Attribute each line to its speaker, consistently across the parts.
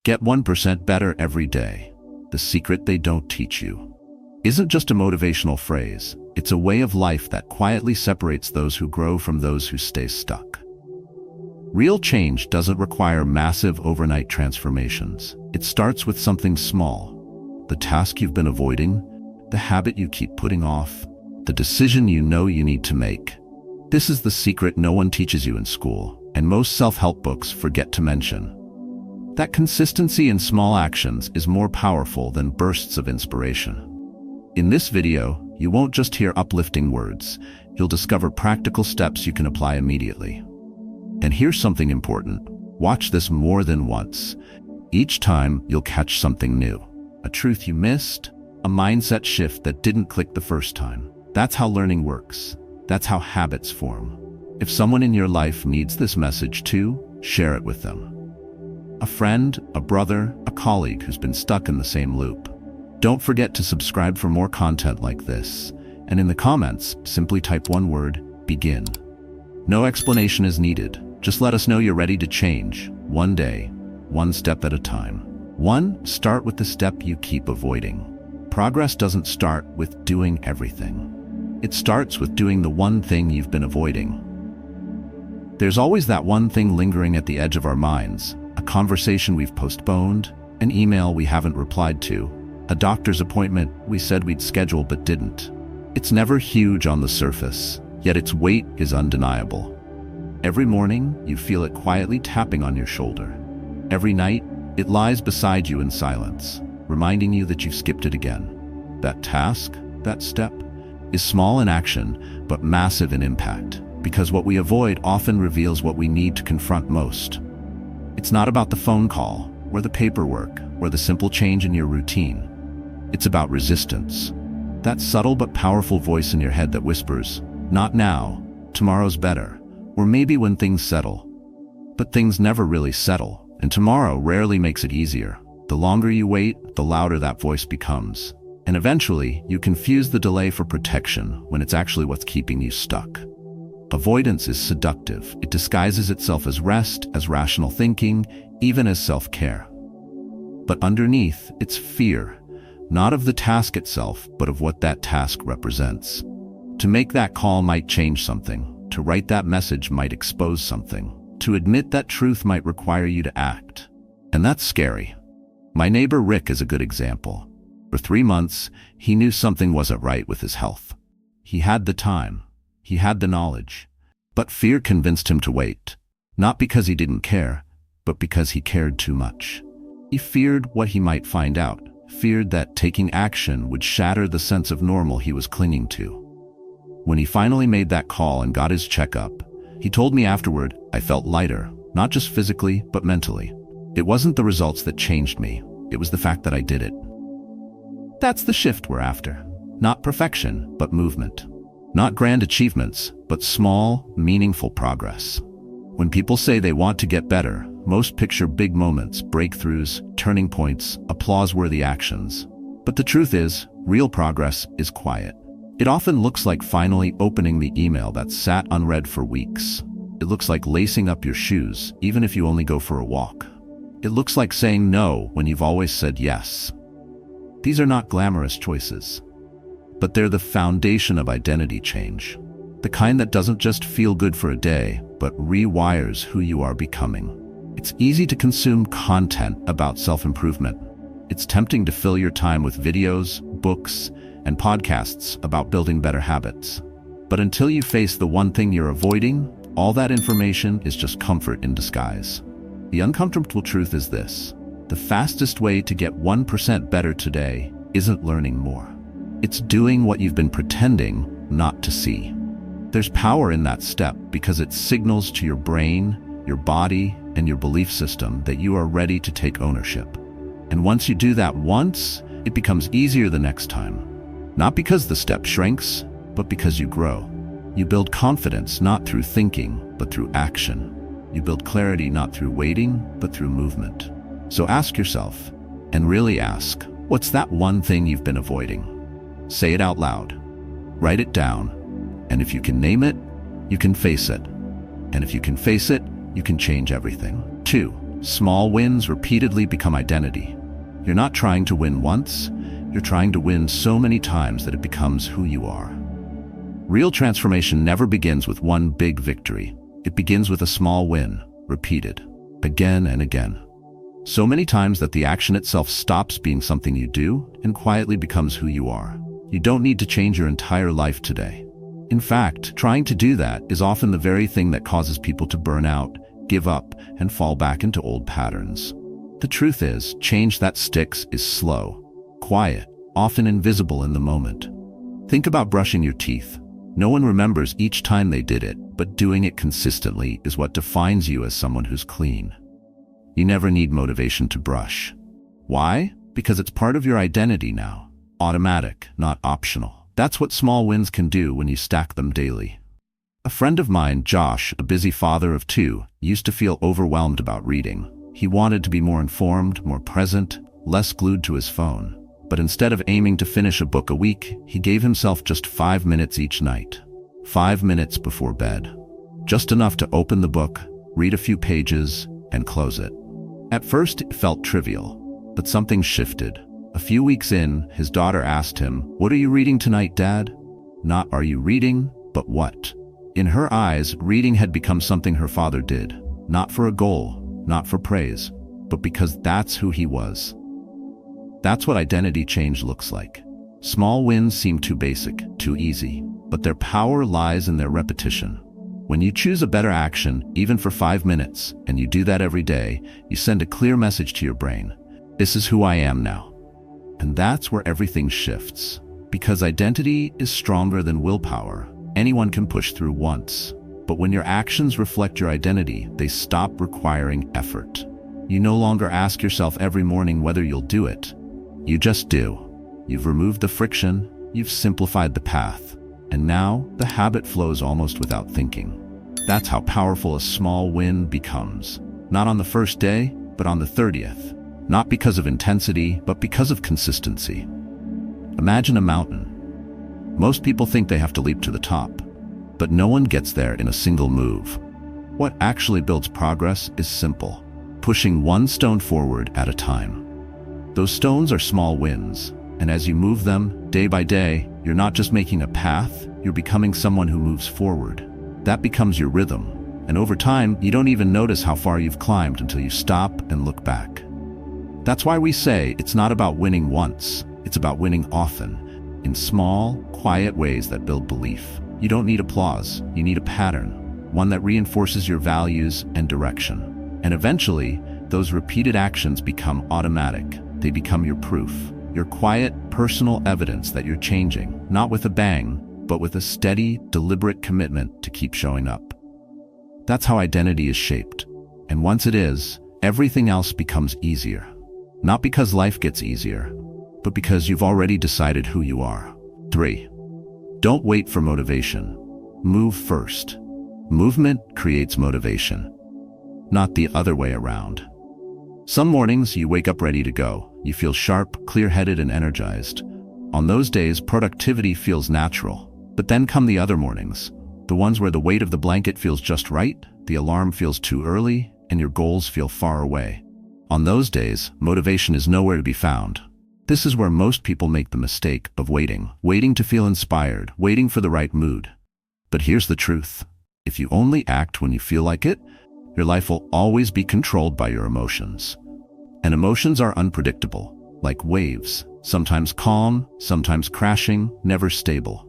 Speaker 1: Get 1% better every day. The secret they don't teach you isn't just a motivational phrase. It's a way of life that quietly separates those who grow from those who stay stuck. Real change doesn't require massive overnight transformations. It starts with something small. The task you've been avoiding, the habit you keep putting off, the decision you know you need to make. This is the secret no one teaches you in school, and most self-help books forget to mention. That consistency in small actions is more powerful than bursts of inspiration. In this video, you won't just hear uplifting words. You'll discover practical steps you can apply immediately. And here's something important. Watch this more than once. Each time, you'll catch something new. A truth you missed, a mindset shift that didn't click the first time. That's how learning works. That's how habits form. If someone in your life needs this message too, share it with them. A friend, a brother, a colleague who's been stuck in the same loop. Don't forget to subscribe for more content like this. And in the comments, simply type one word, begin. No explanation is needed. Just let us know you're ready to change, one day, one step at a time. 1. Start with the step you keep avoiding. Progress doesn't start with doing everything. It starts with doing the one thing you've been avoiding. There's always that one thing lingering at the edge of our minds, a conversation we've postponed, an email we haven't replied to, a doctor's appointment we said we'd schedule but didn't. It's never huge on the surface, yet its weight is undeniable. Every morning, you feel it quietly tapping on your shoulder. Every night, it lies beside you in silence, reminding you that you've skipped it again. That task, that step, is small in action, but massive in impact, because what we avoid often reveals what we need to confront most. It's not about the phone call, or the paperwork, or the simple change in your routine. It's about resistance. That subtle but powerful voice in your head that whispers, not now, tomorrow's better, or maybe when things settle. But things never really settle, and tomorrow rarely makes it easier. The longer you wait, the louder that voice becomes. And eventually, you confuse the delay for protection when it's actually what's keeping you stuck. Avoidance is seductive. It disguises itself as rest, as rational thinking, even as self-care. But underneath, it's fear. Not of the task itself, but of what that task represents. To make that call might change something. To write that message might expose something. To admit that truth might require you to act. And that's scary. My neighbor Rick is a good example. For 3 months, he knew something wasn't right with his health. He had the time. He had the knowledge. But fear convinced him to wait. Not because he didn't care, but because he cared too much. He feared what he might find out. Feared that taking action would shatter the sense of normal he was clinging to. When he finally made that call and got his checkup, he told me afterward, I felt lighter, not just physically, but mentally. It wasn't the results that changed me. It was the fact that I did it. That's the shift we're after. Not perfection, but movement. Not grand achievements, but small, meaningful progress. When people say they want to get better, most picture big moments, breakthroughs, turning points, applause-worthy actions. But the truth is, real progress is quiet. It often looks like finally opening the email that sat unread for weeks. It looks like lacing up your shoes, even if you only go for a walk. It looks like saying no when you've always said yes. These are not glamorous choices, but they're the foundation of identity change. The kind that doesn't just feel good for a day, but rewires who you are becoming. It's easy to consume content about self-improvement. It's tempting to fill your time with videos, books, and podcasts about building better habits. But until you face the one thing you're avoiding, all that information is just comfort in disguise. The uncomfortable truth is this: the fastest way to get 1% better today isn't learning more. It's doing what you've been pretending not to see. There's power in that step because it signals to your brain, your body, and your belief system that you are ready to take ownership. And once you do that once, it becomes easier the next time. Not because the step shrinks, but because you grow. You build confidence not through thinking, but through action. You build clarity not through waiting, but through movement. So ask yourself, and really ask, what's that one thing you've been avoiding? Say it out loud. Write it down. And if you can name it, you can face it. And if you can face it, you can change everything. 2. Small wins repeatedly become identity. You're not trying to win once, you're trying to win so many times that it becomes who you are. Real transformation never begins with one big victory. It begins with a small win, repeated, again and again. So many times that the action itself stops being something you do and quietly becomes who you are. You don't need to change your entire life today. In fact, trying to do that is often the very thing that causes people to burn out, give up, and fall back into old patterns. The truth is, change that sticks is slow, quiet, often invisible in the moment. Think about brushing your teeth. No one remembers each time they did it, but doing it consistently is what defines you as someone who's clean. You never need motivation to brush. Why? Because it's part of your identity now. Automatic, not optional. That's what small wins can do when you stack them daily. A friend of mine, Josh, a busy father of two, used to feel overwhelmed about reading. He wanted to be more informed, more present, less glued to his phone. But instead of aiming to finish a book a week, he gave himself just 5 minutes each night. 5 minutes before bed. Just enough to open the book, read a few pages, and close it. At first, it felt trivial, but something shifted. A few weeks in, his daughter asked him, "What are you reading tonight, Dad?" Not "are you reading," but what? In her eyes, reading had become something her father did. Not for a goal, not for praise, but because that's who he was. That's what identity change looks like. Small wins seem too basic, too easy, but their power lies in their repetition. When you choose a better action, even for 5 minutes, and you do that every day, you send a clear message to your brain. This is who I am now. And that's where everything shifts. Because identity is stronger than willpower. Anyone can push through once. But when your actions reflect your identity, they stop requiring effort. You no longer ask yourself every morning whether you'll do it. You just do. You've removed the friction, you've simplified the path, and now the habit flows almost without thinking. That's how powerful a small win becomes. Not on the first day, but on the 30th. Not because of intensity, but because of consistency. Imagine a mountain. Most people think they have to leap to the top, but no one gets there in a single move. What actually builds progress is simple, pushing one stone forward at a time. Those stones are small wins, and as you move them day by day, you're not just making a path, you're becoming someone who moves forward. That becomes your rhythm, and over time, you don't even notice how far you've climbed until you stop and look back. That's why we say it's not about winning once, it's about winning often, in small, quiet ways that build belief. You don't need applause, you need a pattern, one that reinforces your values and direction. And eventually, those repeated actions become automatic. They become your proof, your quiet, personal evidence that you're changing, not with a bang, but with a steady, deliberate commitment to keep showing up. That's how identity is shaped. And once it is, everything else becomes easier. Not because life gets easier, but because you've already decided who you are. 3. Don't wait for motivation. Move first. Movement creates motivation, not the other way around. Some mornings you wake up ready to go. You feel sharp, clear-headed, and energized. On those days, productivity feels natural. But then come the other mornings, the ones where the weight of the blanket feels just right, the alarm feels too early, and your goals feel far away. On those days, motivation is nowhere to be found. This is where most people make the mistake of waiting to feel inspired, waiting for the right mood. But here's the truth. If you only act when you feel like it, your life will always be controlled by your emotions. And emotions are unpredictable, like waves, sometimes calm, sometimes crashing, never stable.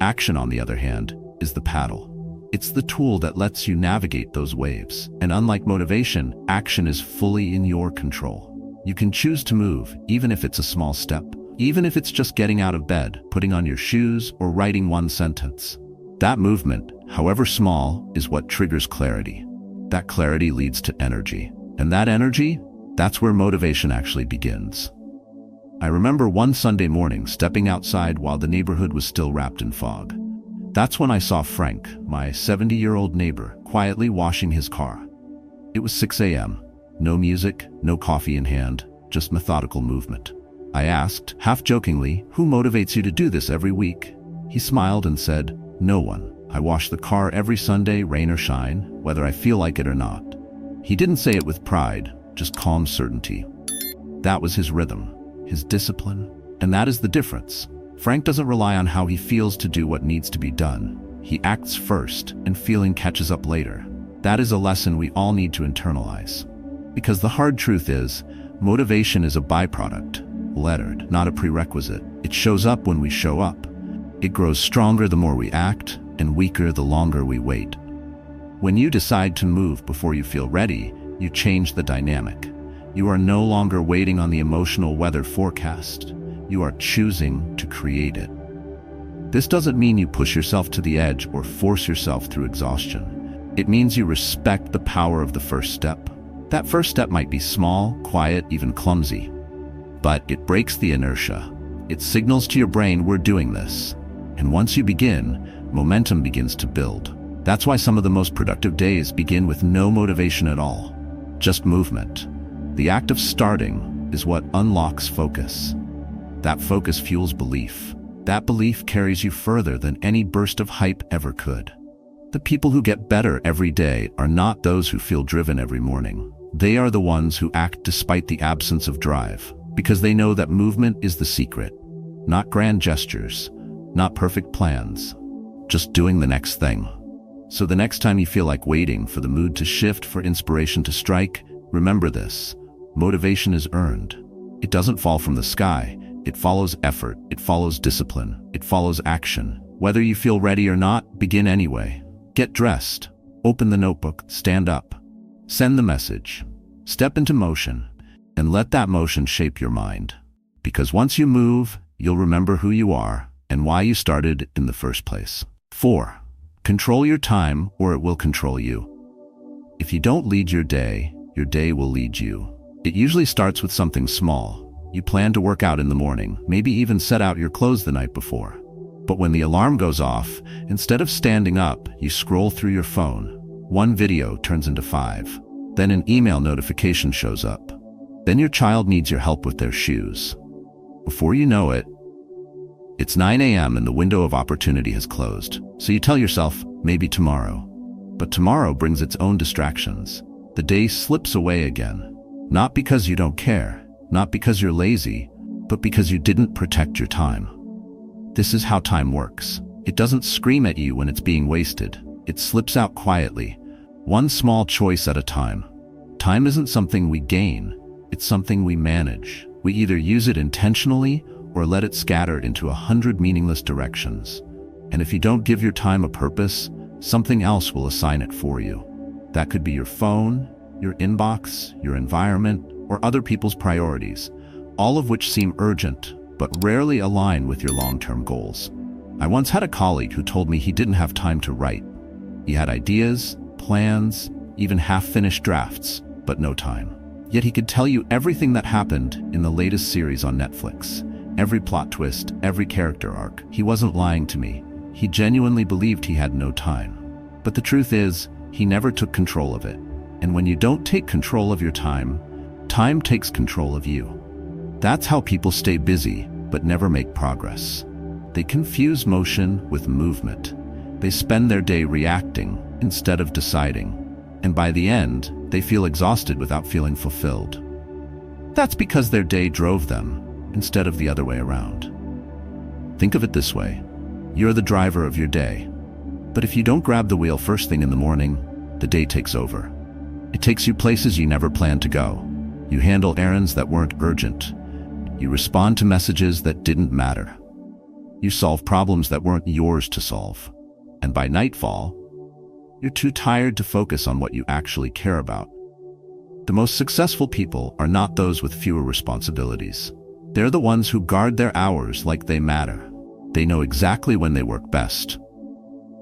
Speaker 1: Action, on the other hand, is the paddle. It's the tool that lets you navigate those waves. And unlike motivation, action is fully in your control. You can choose to move, even if it's a small step, even if it's just getting out of bed, putting on your shoes, or writing one sentence. That movement, however small, is what triggers clarity. That clarity leads to energy. And that energy, that's where motivation actually begins. I remember one Sunday morning stepping outside while the neighborhood was still wrapped in fog. That's when I saw Frank, my 70-year-old neighbor, quietly washing his car. It was 6 a.m. No music, no coffee in hand, just methodical movement. I asked, half jokingly, "Who motivates you to do this every week?" He smiled and said, "No one. I wash the car every Sunday, rain or shine, whether I feel like it or not." He didn't say it with pride, just calm certainty. That was his rhythm, his discipline, and that is the difference. Frank doesn't rely on how he feels to do what needs to be done. He acts first, and feeling catches up later. That is a lesson we all need to internalize. Because the hard truth is, motivation is a byproduct, lettered, not a prerequisite. It shows up when we show up. It grows stronger the more we act, and weaker the longer we wait. When you decide to move before you feel ready, you change the dynamic. You are no longer waiting on the emotional weather forecast. You are choosing to create it. This doesn't mean you push yourself to the edge or force yourself through exhaustion. It means you respect the power of the first step. That first step might be small, quiet, even clumsy. But it breaks the inertia. It signals to your brain, we're doing this. And once you begin, momentum begins to build. That's why some of the most productive days begin with no motivation at all. Just movement. The act of starting is what unlocks focus. That focus fuels belief. That belief carries you further than any burst of hype ever could. The people who get better every day are not those who feel driven every morning. They are the ones who act despite the absence of drive, because they know that movement is the secret. Not grand gestures, not perfect plans, just doing the next thing. So the next time you feel like waiting for the mood to shift, for inspiration to strike, remember this: motivation is earned. It doesn't fall from the sky. It follows effort, it follows discipline, it follows action. Whether you feel ready or not, begin anyway. Get dressed, open the notebook, stand up, send the message, step into motion, and let that motion shape your mind. Because once you move, you'll remember who you are and why you started in the first place. 4. Control your time, or it will control you. If you don't lead your day will lead you. It usually starts with something small. You plan to work out in the morning, maybe even set out your clothes the night before. But when the alarm goes off, instead of standing up, you scroll through your phone. One video turns into 5. Then an email notification shows up. Then your child needs your help with their shoes. Before you know it, it's 9 a.m. and the window of opportunity has closed. So you tell yourself, maybe tomorrow. But tomorrow brings its own distractions. The day slips away again. Not because you don't care, not because you're lazy, but because you didn't protect your time. This is how time works. It doesn't scream at you when it's being wasted. It slips out quietly, one small choice at a time. Time isn't something we gain, it's something we manage. We either use it intentionally or let it scatter into 100 meaningless directions. And if you don't give your time a purpose, something else will assign it for you. That could be your phone, your inbox, your environment, or other people's priorities, all of which seem urgent, but rarely align with your long-term goals. I once had a colleague who told me he didn't have time to write. He had ideas, plans, even half-finished drafts, but no time. Yet he could tell you everything that happened in the latest series on Netflix. Every plot twist, every character arc. He wasn't lying to me. He genuinely believed he had no time. But the truth is, he never took control of it. And when you don't take control of your time, time takes control of you. That's how people stay busy, but never make progress. They confuse motion with movement. They spend their day reacting instead of deciding. And by the end, they feel exhausted without feeling fulfilled. That's because their day drove them, instead of the other way around. Think of it this way. You're the driver of your day. But if you don't grab the wheel first thing in the morning, the day takes over. It takes you places you never planned to go. You handle errands that weren't urgent. You respond to messages that didn't matter. You solve problems that weren't yours to solve. And by nightfall, you're too tired to focus on what you actually care about. The most successful people are not those with fewer responsibilities. They're the ones who guard their hours like they matter. They know exactly when they work best.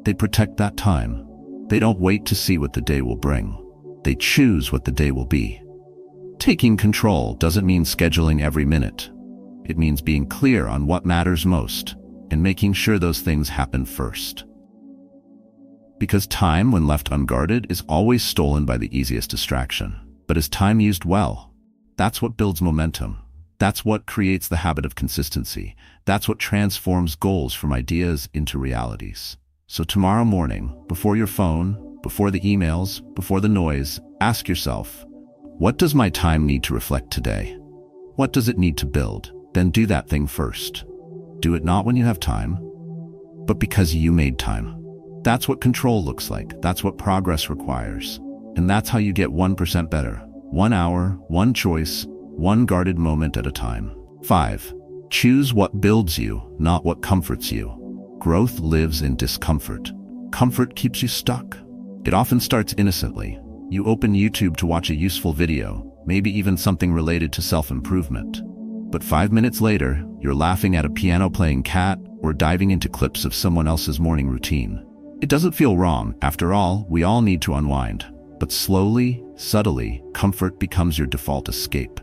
Speaker 1: They protect that time. They don't wait to see what the day will bring. They choose what the day will be. Taking control doesn't mean scheduling every minute. It means being clear on what matters most and making sure those things happen first. Because time, when left unguarded, is always stolen by the easiest distraction. But is time used well? That's what builds momentum. That's what creates the habit of consistency. That's what transforms goals from ideas into realities. So tomorrow morning, before your phone, Before the emails, before the noise, ask yourself, what does my time need to reflect today? What does it need to build? Then do that thing first. Do it not when you have time, but because you made time. That's what control looks like. That's what progress requires. And that's how you get 1% better. 1 hour, one choice, one guarded moment at a time. 5. Choose what builds you, not what comforts you. Growth lives in discomfort. Comfort keeps you stuck. It often starts innocently. You open YouTube to watch a useful video, maybe even something related to self-improvement. But 5 minutes later, you're laughing at a piano-playing cat or diving into clips of someone else's morning routine. It doesn't feel wrong. After all, we all need to unwind. But slowly, subtly, comfort becomes your default escape.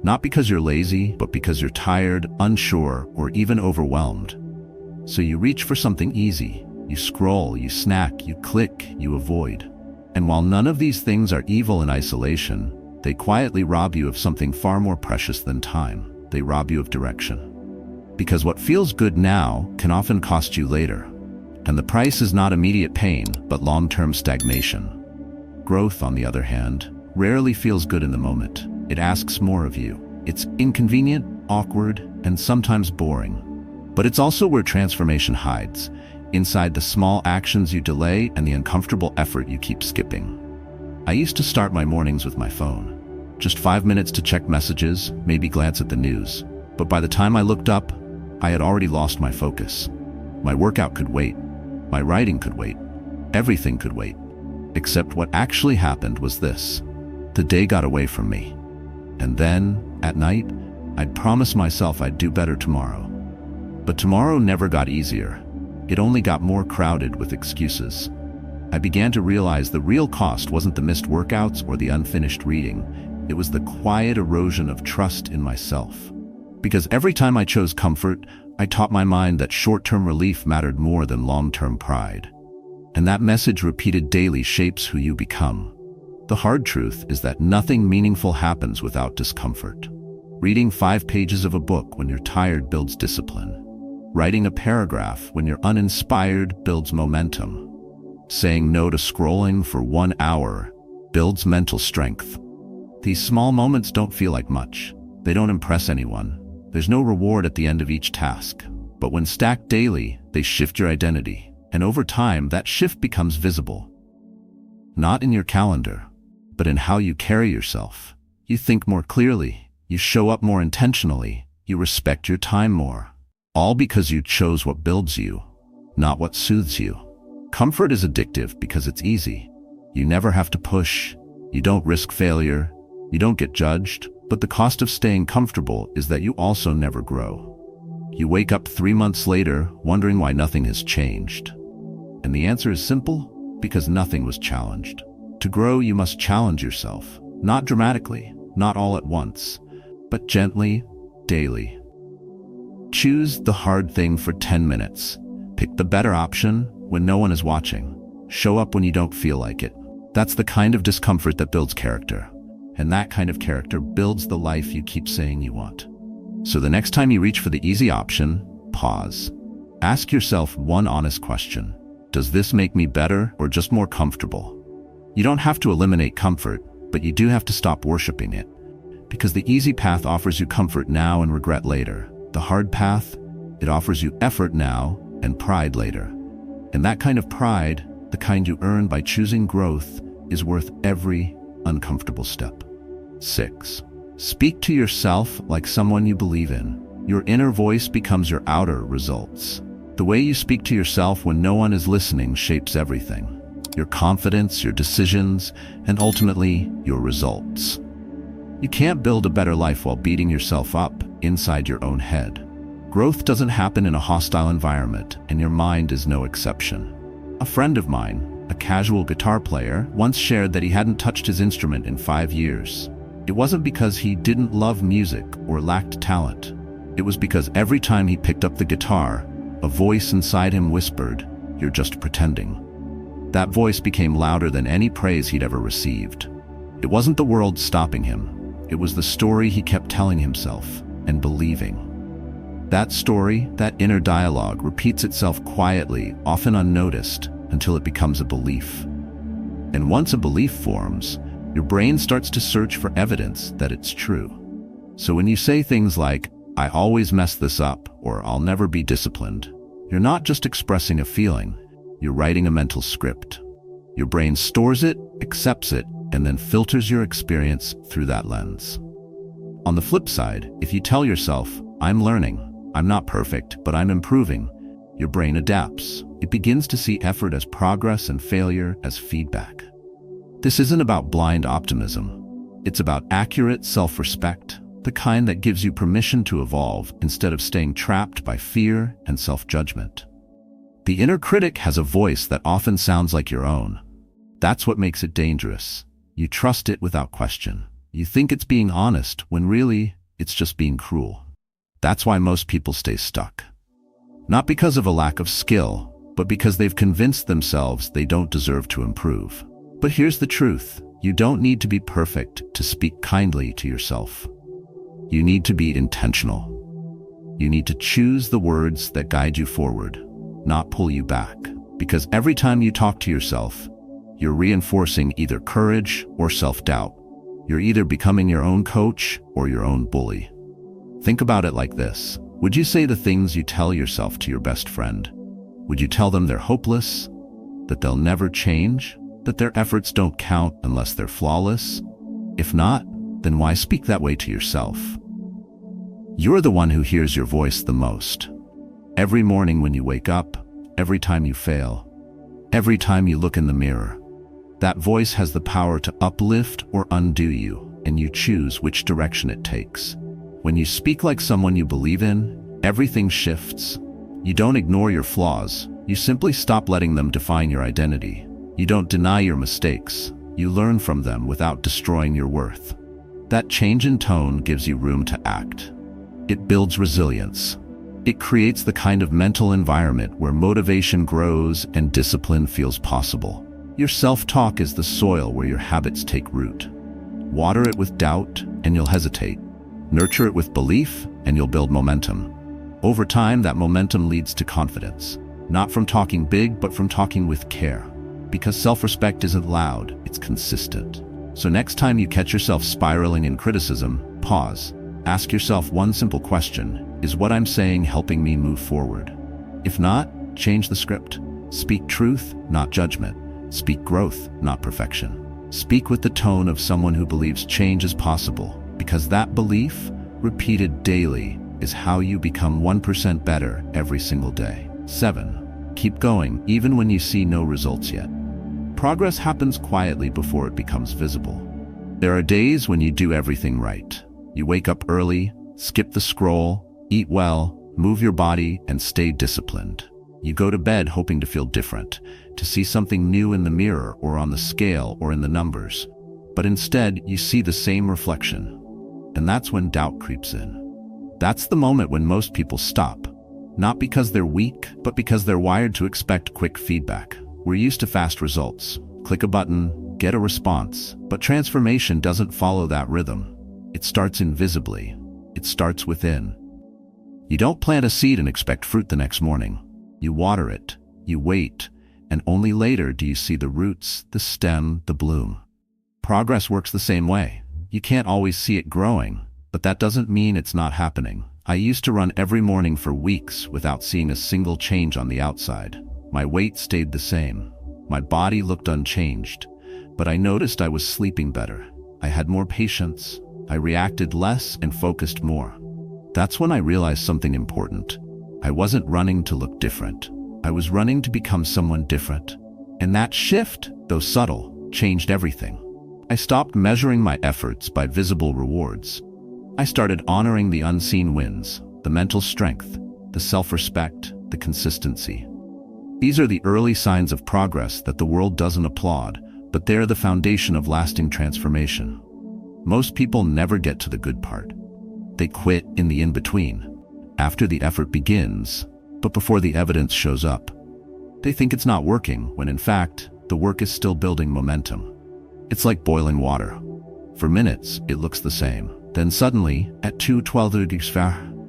Speaker 1: Not because you're lazy, but because you're tired, unsure, or even overwhelmed. So you reach for something easy. You scroll, you snack, you click, you avoid. And while none of these things are evil in isolation, they quietly rob you of something far more precious than time. They rob you of direction. Because what feels good now can often cost you later. And the price is not immediate pain, but long-term stagnation. Growth, on the other hand, rarely feels good in the moment. It asks more of you. It's inconvenient, awkward, and sometimes boring. But it's also where transformation hides, inside the small actions you delay and the uncomfortable effort you keep skipping. I used to start my mornings with my phone. Just 5 minutes to check messages, maybe glance at the news. But by the time I looked up, I had already lost my focus. My workout could wait. My writing could wait. Everything could wait. Except what actually happened was this. The day got away from me. And then, at night, I'd promise myself I'd do better tomorrow. But tomorrow never got easier. It only got more crowded with excuses. I began to realize the real cost wasn't the missed workouts or the unfinished reading. It was the quiet erosion of trust in myself. Because every time I chose comfort, I taught my mind that short-term relief mattered more than long-term pride. And that message repeated daily shapes who you become. The hard truth is that nothing meaningful happens without discomfort. Reading 5 pages of a book when you're tired builds discipline. Writing a paragraph when you're uninspired builds momentum. Saying no to scrolling for 1 hour builds mental strength. These small moments don't feel like much. They don't impress anyone. There's no reward at the end of each task. But when stacked daily, they shift your identity. And over time, that shift becomes visible. Not in your calendar, but in how you carry yourself. You think more clearly. You show up more intentionally. You respect your time more. All because you chose what builds you, not what soothes you. Comfort is addictive because it's easy. You never have to push. You don't risk failure. You don't get judged. But the cost of staying comfortable is that you also never grow. You wake up 3 months later wondering why nothing has changed. And the answer is simple, because nothing was challenged. To grow, you must challenge yourself. Not dramatically, not all at once, but gently, daily. Choose the hard thing for 10 minutes. Pick the better option when no one is watching. Show up when you don't feel like it. That's the kind of discomfort that builds character. And that kind of character builds the life you keep saying you want. So the next time you reach for the easy option, pause. Ask yourself one honest question. Does this make me better or just more comfortable? You don't have to eliminate comfort, but you do have to stop worshiping it. Because the easy path offers you comfort now and regret later. The hard path, it offers you effort now and pride later. And that kind of pride, the kind you earn by choosing growth, is worth every uncomfortable step. 6. Speak to yourself like someone you believe in. Your inner voice becomes your outer results. The way you speak to yourself when no one is listening shapes everything. Your confidence, your decisions, and ultimately, your results. You can't build a better life while beating yourself up inside your own head. Growth doesn't happen in a hostile environment, and your mind is no exception. A friend of mine, a casual guitar player, once shared that he hadn't touched his instrument in 5 years. It wasn't because he didn't love music or lacked talent. It was because every time he picked up the guitar, a voice inside him whispered, "You're just pretending." That voice became louder than any praise he'd ever received. It wasn't the world stopping him. It was the story he kept telling himself and believing. That story, that inner dialogue, repeats itself quietly, often unnoticed, until it becomes a belief. And once a belief forms, your brain starts to search for evidence that it's true. So when you say things like, "I always mess this up," or "I'll never be disciplined," you're not just expressing a feeling, you're writing a mental script. Your brain stores it, accepts it, and then filters your experience through that lens. On the flip side, if you tell yourself, "I'm learning, I'm not perfect, but I'm improving," your brain adapts. It begins to see effort as progress and failure as feedback. This isn't about blind optimism. It's about accurate self-respect, the kind that gives you permission to evolve instead of staying trapped by fear and self-judgment. The inner critic has a voice that often sounds like your own. That's what makes it dangerous. You trust it without question. You think it's being honest when really it's just being cruel. That's why most people stay stuck. Not because of a lack of skill, but because they've convinced themselves they don't deserve to improve. But here's the truth. You don't need to be perfect to speak kindly to yourself. You need to be intentional. You need to choose the words that guide you forward, not pull you back. Because every time you talk to yourself, you're reinforcing either courage or self-doubt. You're either becoming your own coach or your own bully. Think about it like this. Would you say the things you tell yourself to your best friend? Would you tell them they're hopeless? That they'll never change? That their efforts don't count unless they're flawless? If not, then why speak that way to yourself? You're the one who hears your voice the most. Every morning when you wake up, every time you fail, every time you look in the mirror, that voice has the power to uplift or undo you, and you choose which direction it takes. When you speak like someone you believe in, everything shifts. You don't ignore your flaws. You simply stop letting them define your identity. You don't deny your mistakes. You learn from them without destroying your worth. That change in tone gives you room to act. It builds resilience. It creates the kind of mental environment where motivation grows and discipline feels possible. Your self-talk is the soil where your habits take root. Water it with doubt, and you'll hesitate. Nurture it with belief, and you'll build momentum. Over time, that momentum leads to confidence. Not from talking big, but from talking with care. Because self-respect isn't loud, it's consistent. So next time you catch yourself spiraling in criticism, pause. Ask yourself one simple question. Is what I'm saying helping me move forward? If not, change the script. Speak truth, not judgment. Speak growth, not perfection. Speak with the tone of someone who believes change is possible, because that belief, repeated daily, is how you become 1% better every single day. 7. Keep going, even when you see no results yet. Progress happens quietly before it becomes visible. There are days when you do everything right. You wake up early, skip the scroll, eat well, move your body, and stay disciplined. You go to bed hoping to feel different, to see something new in the mirror or on the scale or in the numbers. But instead, you see the same reflection. And that's when doubt creeps in. That's the moment when most people stop. Not because they're weak, but because they're wired to expect quick feedback. We're used to fast results. Click a button, get a response. But transformation doesn't follow that rhythm. It starts invisibly. It starts within. You don't plant a seed and expect fruit the next morning. You water it, you wait, and only later do you see the roots, the stem, the bloom. Progress works the same way. You can't always see it growing, but that doesn't mean it's not happening. I used to run every morning for weeks without seeing a single change on the outside. My weight stayed the same. My body looked unchanged, but I noticed I was sleeping better. I had more patience. I reacted less and focused more. That's when I realized something important. I wasn't running to look different. I was running to become someone different. And that shift, though subtle, changed everything. I stopped measuring my efforts by visible rewards. I started honoring the unseen wins, the mental strength, the self-respect, the consistency. These are the early signs of progress that the world doesn't applaud, but they're the foundation of lasting transformation. Most people never get to the good part. They quit in the in-between, after the effort begins, but before the evidence shows up. They think it's not working, when in fact, the work is still building momentum. It's like boiling water. For minutes, it looks the same. Then suddenly, at 2:12 degrees,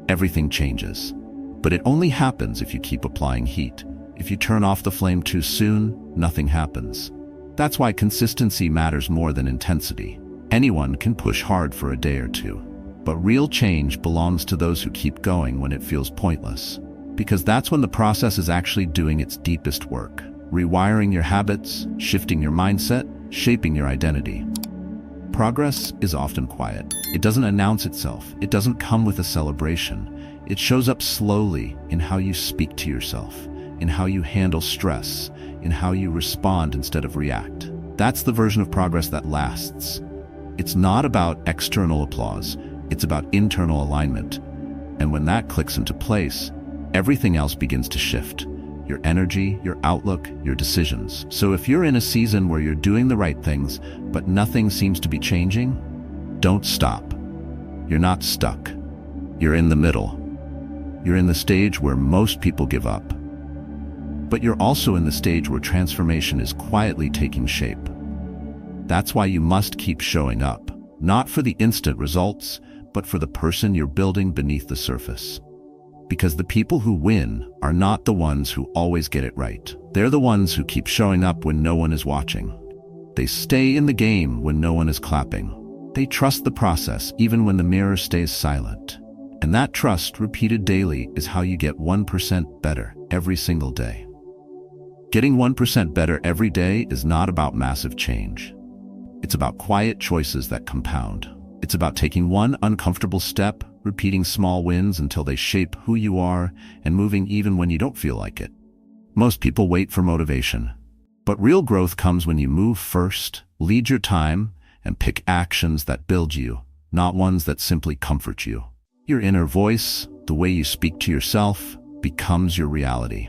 Speaker 1: everything changes. But it only happens if you keep applying heat. If you turn off the flame too soon, nothing happens. That's why consistency matters more than intensity. Anyone can push hard for a day or two, but real change belongs to those who keep going when it feels pointless. Because that's when the process is actually doing its deepest work, rewiring your habits, shifting your mindset, shaping your identity. Progress is often quiet. It doesn't announce itself. It doesn't come with a celebration. It shows up slowly in how you speak to yourself, in how you handle stress, in how you respond instead of react. That's the version of progress that lasts. It's not about external applause. It's about internal alignment. And when that clicks into place, everything else begins to shift. Your energy, your outlook, your decisions. So if you're in a season where you're doing the right things, but nothing seems to be changing, don't stop. You're not stuck. You're in the middle. You're in the stage where most people give up. But you're also in the stage where transformation is quietly taking shape. That's why you must keep showing up, not for the instant results, but for the person you're building beneath the surface. Because the people who win are not the ones who always get it right. They're the ones who keep showing up when no one is watching. They stay in the game when no one is clapping. They trust the process even when the mirror stays silent. And that trust, repeated daily, is how you get 1% better every single day. Getting 1% better every day is not about massive change. It's about quiet choices that compound. It's about taking one uncomfortable step, repeating small wins until they shape who you are, and moving even when you don't feel like it. Most people wait for motivation. But real growth comes when you move first, lead your time, and pick actions that build you, not ones that simply comfort you. Your inner voice, the way you speak to yourself, becomes your reality.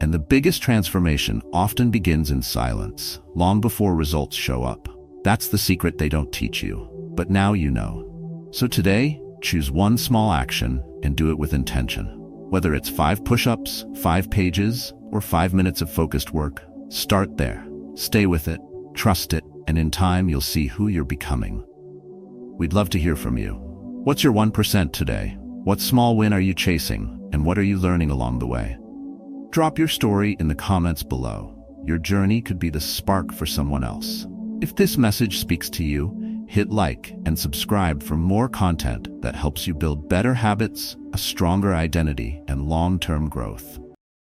Speaker 1: And the biggest transformation often begins in silence, long before results show up. That's the secret they don't teach you. But now you know. So today, choose one small action and do it with intention. Whether it's 5 push-ups, 5 pages, or 5 minutes of focused work, start there. Stay with it, trust it, and in time you'll see who you're becoming. We'd love to hear from you. What's your 1% today? What small win are you chasing? And what are you learning along the way? Drop your story in the comments below. Your journey could be the spark for someone else. If this message speaks to you, hit like and subscribe for more content that helps you build better habits, a stronger identity, and long-term growth.